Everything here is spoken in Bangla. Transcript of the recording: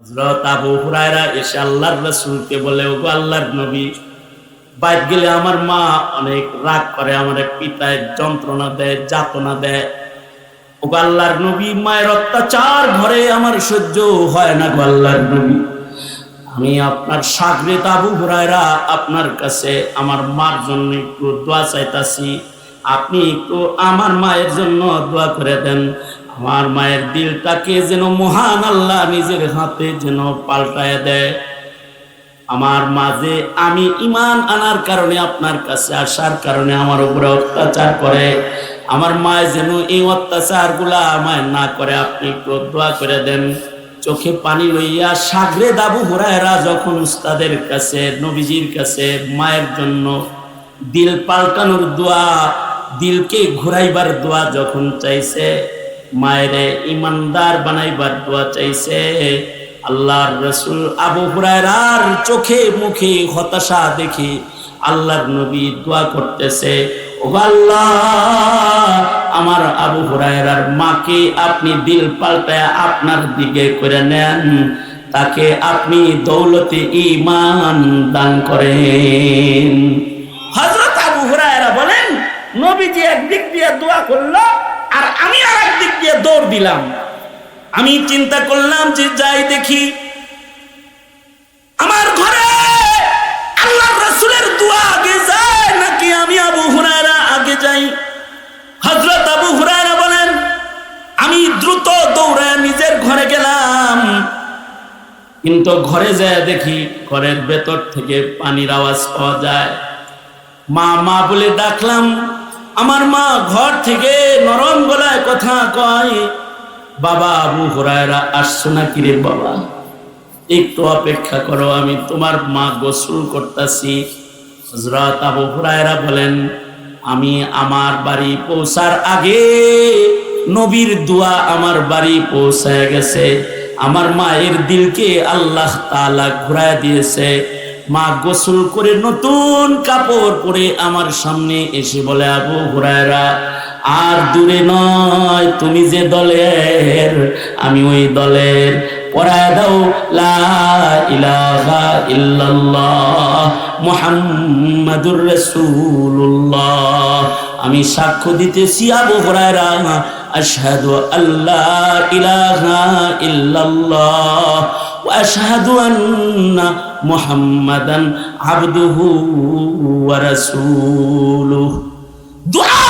হযরত আবু হুরায়রা এসে আল্লাহর রাসূলকে বলে, ওগো আল্লাহর নবী, বাইরে গেলে আমার মা অনেক রাগ করে, আমার পিতায় যন্ত্রণা দেয়, যাতনা দেয়। ওগো আল্লাহর নবী, মায়ের অত্যাচার ঘরে আমার সহ্য হয় না গো আল্লাহর নবী। আমি আপনার শাগরেদ আবু হুরায়রা আপনার কাছে আমার মার জন্য একটু দোয়া চাইতাছি। আপনি একটু আমার মায়ের জন্য দোয়া করে দেন। আমার মায়ের দিলটাকে যেন মহান আল্লাহ নিজের হাতে যেন পাল্টায় দেয়। আমার মাঝে আমি ঈমান আনার কারণে, আপনার কাছে আসার কারণে আমার উপরে অত্যাচার করে, আমার মায়ের যেন এই অত্যাচারগুলা আমায় না করে, আপনি একটু দোয়া করে দেন। চোখে পানি লইয়া শাগরেদ আবু হুরায়রা যখন উস্তাদের কাছে, নবীজির কাছে মায়ের জন্য দিল পাল্টানোর দোয়া, দিলকে ঘুরাইবার দোয়া যখন চাইছে, মায়ের ইমানদার বানাইবার দোয়া চাইছে, আল্লাহর রাসূল আবু হুরায়রার চোখে মুখে হতাশা দেখে আল্লাহর নবী দোয়া করতেছে, ও আল্লাহ, আমার আবু হুরায়রার মাকে আপনি দিল পাল্টায় আপনার দিকে করে নেন, তাকে আপনি দৌলতে ঈমান দান করেন। হযরত আবু হুরায়রা বলেন, নবীজি একদিক দিয়ে দোয়া করলো আর আমি আরেক দিক দিয়ে দৌড় দিলাম। আমি চিন্তা করলাম যে যাই দেখি আমার ঘরে আল্লাহর রাসূলের দোয়া আগে যায় নাকি আমি আবু হুরায়রা আগে যাই। হযরত আবু হুরায়রা বলেন, আমি দ্রুত দৌড়ে নিজের ঘরে গেলাম, কিন্তু ঘরে যায় দেখি ঘরের ভেতর থেকে পানির আওয়াজ পাওয়া যায়। মা মা বলে ডাকলাম, আমার মা ঘর থেকে নরম গলায় কথা কয়, বাবা আবু হুরায়রা আসছো নাকি রে বাবা, একটু অপেক্ষা করো, আমি তোমার মা গোসল করতেছি। হযরত আবু হুরায়রা বলেন, আমি আমার বাড়ি পৌঁছার আগে নবীর দোয়া আমার বাড়ি পৌঁছায় গেছে, আমার মায়ের দিলকে আল্লাহ তাআলা ঘুরায় দিয়েছে। মা গোসল করে নতুন কাপড় পরে আমার সামনে এসে বলে, আবু হুরায়রা, আর দূরে নয়, তুমি যে দলের আমি ওই দলের, পড়ায় দাও লা ইলাহা ইল্লাল্লাহ মুহাম্মাদুর রাসূলুল্লাহ। আমি সাক্ষ্য দিতেছি আবু হুরায়রা, আশহাদু আল্লা ইলাহা ইল্লাল্লাহ ওয়া আশহাদু আন্না মুহাম্মাদান আবদুহু ওয়া রাসূলুহু। দোয়া